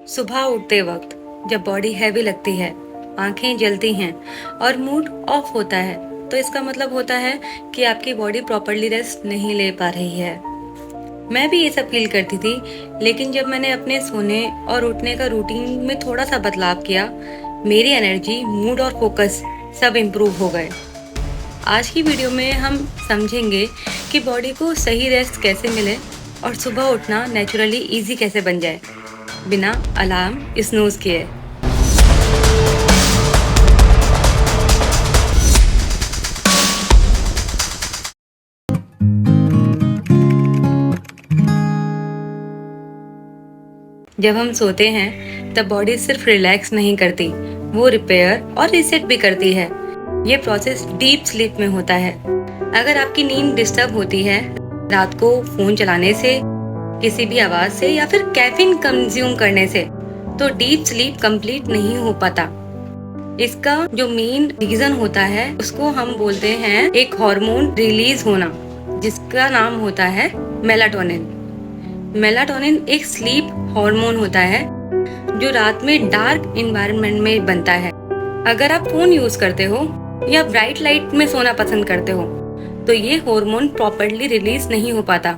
सुबह उठते वक्त जब बॉडी हैवी लगती है, आंखें जलती हैं और मूड ऑफ होता है, तो इसका मतलब होता है कि आपकी बॉडी प्रॉपरली रेस्ट नहीं ले पा रही है। मैं भी ये सब फील करती थी, लेकिन जब मैंने अपने सोने और उठने का रूटीन में थोड़ा सा बदलाव किया, मेरी एनर्जी, मूड और फोकस सब इम्प्रूव हो गए। आज की वीडियो में हम समझेंगे कि बॉडी को सही रेस्ट कैसे मिले और सुबह उठना नेचुरली इजी कैसे बन जाए, बिना अलार्म स्नूज किए। जब हम सोते हैं तब बॉडी सिर्फ रिलैक्स नहीं करती, वो रिपेयर और रीसेट भी करती है। ये प्रोसेस डीप स्लीप में होता है। अगर आपकी नींद डिस्टर्ब होती है रात को फोन चलाने से, किसी भी आवाज से या फिर कैफीन कंज्यूम करने से, तो डीप स्लीप कंप्लीट नहीं हो पाता। इसका जो मेन रीजन होता है उसको हम बोलते हैं एक हार्मोन रिलीज होना, जिसका नाम होता है मेलाटोनिन। मेलाटोनिन एक स्लीप हार्मोन होता है जो रात में डार्क एनवायरनमेंट में बनता है। अगर आप फोन यूज करते हो या ब्राइट लाइट में सोना पसंद करते हो, तो ये हार्मोन प्रॉपर्ली रिलीज नहीं हो पाता।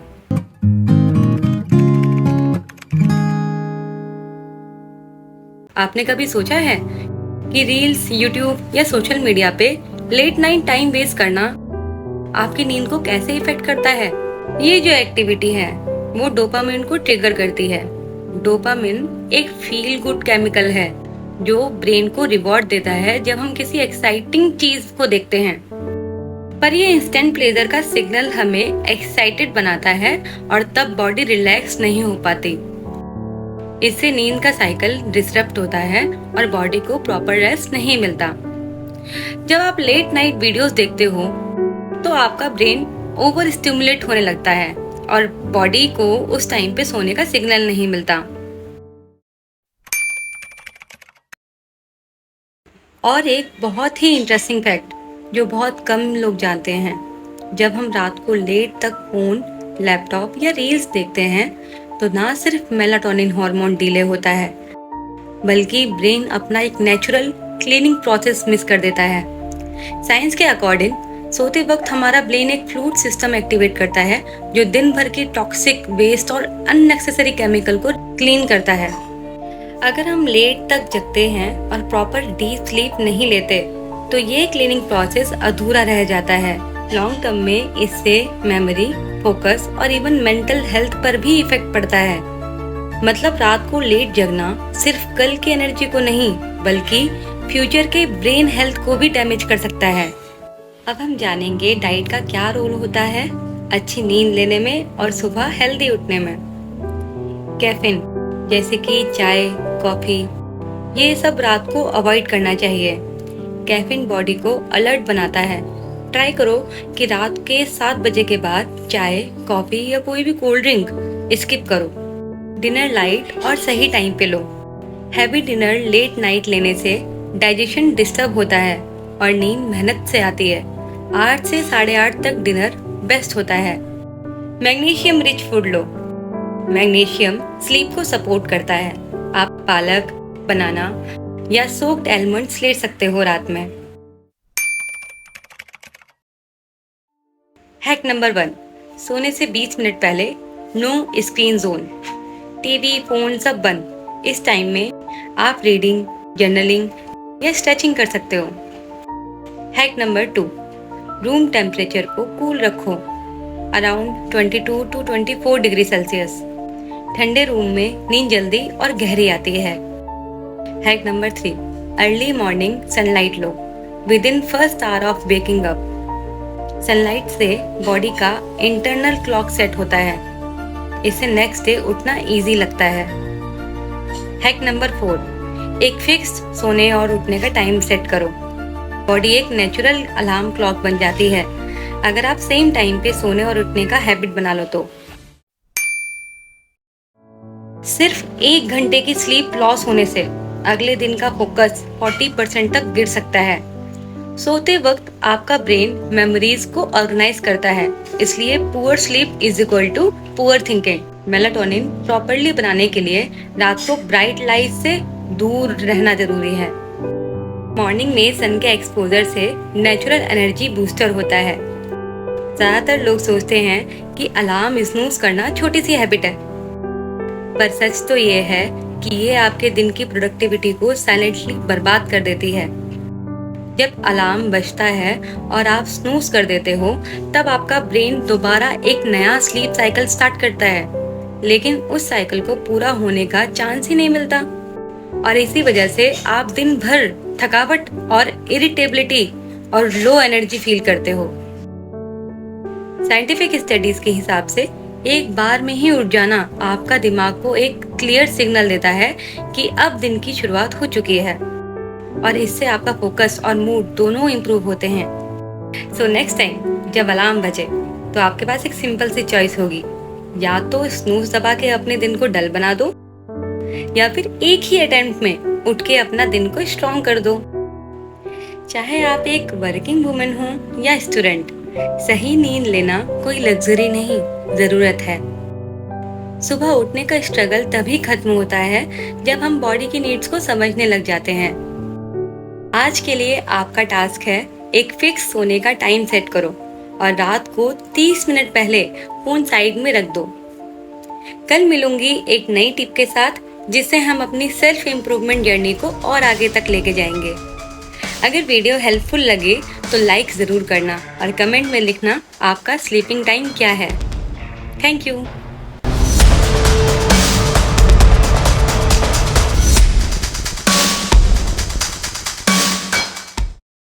आपने कभी सोचा है कि रील्स, यूट्यूब या सोशल मीडिया पे लेट नाइट टाइम वेस्ट करना आपकी नींद को कैसे इफेक्ट करता है? ये जो एक्टिविटी है वो डोपामिन को ट्रिगर करती है। डोपामिन एक फील गुड केमिकल है जो ब्रेन को रिवॉर्ड देता है जब हम किसी एक्साइटिंग चीज को देखते हैं। पर ये इंस्टेंट प्लेजर का सिग्नल हमें एक्साइटेड बनाता है और तब बॉडी रिलैक्स नहीं हो पाती। इससे नींद का साइकिल डिस्टर्ब होता है और बॉडी को प्रॉपर रेस्ट नहीं मिलता। जब आप लेट नाइट वीडियोस देखते हो तो आपका ब्रेन ओवर स्टिमुलेट होने लगता है और बॉडी को उस टाइम पे सोने का सिग्नल नहीं मिलता। और एक बहुत ही इंटरेस्टिंग फैक्ट जो बहुत कम लोग जानते हैं, जब हम रात को लेट तक फोन, लैपटॉप या रील्स देखते हैं तो ना सिर्फ मेलाटोनिन हार्मोन डिले होता है, बल्कि ब्रेन अपना एक नेचुरल क्लीनिंग प्रोसेस मिस कर देता है। साइंस के अकॉर्डिंग सोते वक्त हमारा ब्रेन एक फ्लूइड सिस्टम एक्टिवेट करता है जो दिन भर की टॉक्सिक वेस्ट और अननेसेसरी केमिकल को क्लीन करता है। अगर हम लेट तक जगते हैं और प्रॉपर डीप स्लीप नहीं लेते तो ये क्लीनिंग प्रोसेस अधूरा रह जाता है। लॉन्ग टर्म में इससे मेमोरी, फोकस और इवन मेंटल हेल्थ पर भी इफेक्ट पड़ता है। मतलब रात को लेट जगना सिर्फ कल की एनर्जी को नहीं, बल्कि फ्यूचर के ब्रेन हेल्थ को भी डैमेज कर सकता है। अब हम जानेंगे डाइट का क्या रोल होता है अच्छी नींद लेने में और सुबह हेल्दी उठने में। कैफीन जैसे कि चाय, कॉफी, ये सब रात को अवॉइड करना चाहिए। कैफीन बॉडी को अलर्ट बनाता है। ट्राई करो कि रात के 7 बजे के बाद चाय, कॉफी या कोई भी कोल्ड ड्रिंक स्किप करो। डिनर लाइट और सही टाइम पे लो। हैवी डिनर लेट नाइट लेने से डाइजेशन डिस्टर्ब होता है और नींद मेहनत से आती है। 8 से 8:30 तक डिनर बेस्ट होता है। मैग्नीशियम रिच फूड लो। मैग्नीशियम स्लीप को सपोर्ट करता है। आप पालक, बनाना या सोक्ड आलमंड्स ले सकते हो रात में। हैक नंबर 1, सोने से 20 मिनट पहले no screen zone. TV, phone सब बंद। इस टाइम में आप रीडिंग, जर्नलिंग या स्ट्रेचिंग कर सकते हो। हैक नंबर 2, रूम टेम्परेचर को कूल रखो, अराउंड 22 to 24 डिग्री सेल्सियस। ठंडे रूम में नींद जल्दी और गहरी आती है। Hack number 3, early morning sunlight low with in first hour of waking up. Sunlight से बॉडी का इंटरनल क्लॉक सेट होता है। इससे नेक्स्ट डे उठना इजी लगता है। हैक नंबर 4, एक फिक्स्ड सोने और उठने का टाइम सेट करो। बॉडी एक नेचुरल अलार्म क्लॉक बन जाती है अगर आप सेम टाइम पे सोने और उठने का हैबिट बना लो तो। सिर्फ 1 घंटे की स्लीप लॉस होने से अगले दिन का फोकस 40% तक गिर सकता है। सोते वक्त आपका ब्रेन मेमोरीज को ऑर्गेनाइज करता है, इसलिए poor sleep is equal to poor thinking. Melatonin properly बनाने के लिए रात को ब्राइट लाइट से दूर रहना जरूरी है। मॉर्निंग में सन के एक्सपोजर से नेचुरल एनर्जी बूस्टर होता है। ज्यादातर लोग सोचते हैं कि अलार्म स्नूज करना छोटी सी हैबिट है, पर सच तो ये है कि ये आपके दिन की प्रोडक्टिविटी को साइलेंटली बर्बाद कर देती है। जब अलार्म बजता है और आप स्नूज कर देते हो, तब आपका ब्रेन दोबारा एक नया स्लीप साइकिल स्टार्ट करता है, लेकिन उस साइकिल को पूरा होने का चांस ही नहीं मिलता और इसी वजह से आप दिन भर थकावट और इरिटेबिलिटी और लो एनर्जी फील करते हो। साइंटिफिक स्टडीज के हिसाब से एक बार में ही उठ जाना आपका दिमाग को एक क्लियर सिग्नल देता है कि अब दिन की शुरुआत हो चुकी है और इससे आपका फोकस और मूड दोनों इम्प्रूव होते हैं। सो नेक्स्ट टाइम जब अलार्म बजे तो आपके पास एक सिंपल सी चॉइस होगी, या तो स्नूज दबा के अपने दिन को डल बना दो या फिर एक ही अटेम्प्ट में उठ के अपना दिन को स्ट्रॉन्ग कर दो। चाहे आप एक वर्किंग वुमेन हो या स्टूडेंट, सही नींद लेना कोई लग्जरी नहीं, जरूरत है। सुबह उठने का स्ट्रगल तभी खत्म होता है जब हम बॉडी की नीड्स को समझने लग जाते हैं। आज के लिए आपका टास्क है एक फिक्स सोने का टाइम सेट करो और रात को 30 मिनट पहले फोन साइड में रख दो। कल मिलूंगी एक नई टिप के साथ जिससे हम अपनी सेल्फ इम्प्रूवमेंट जर्नी को और आगे तक लेके जाएंगे। अगर वीडियो हेल्पफुल लगे तो लाइक जरूर करना और कमेंट में लिखना आपका स्लीपिंग टाइम क्या है। Thank you.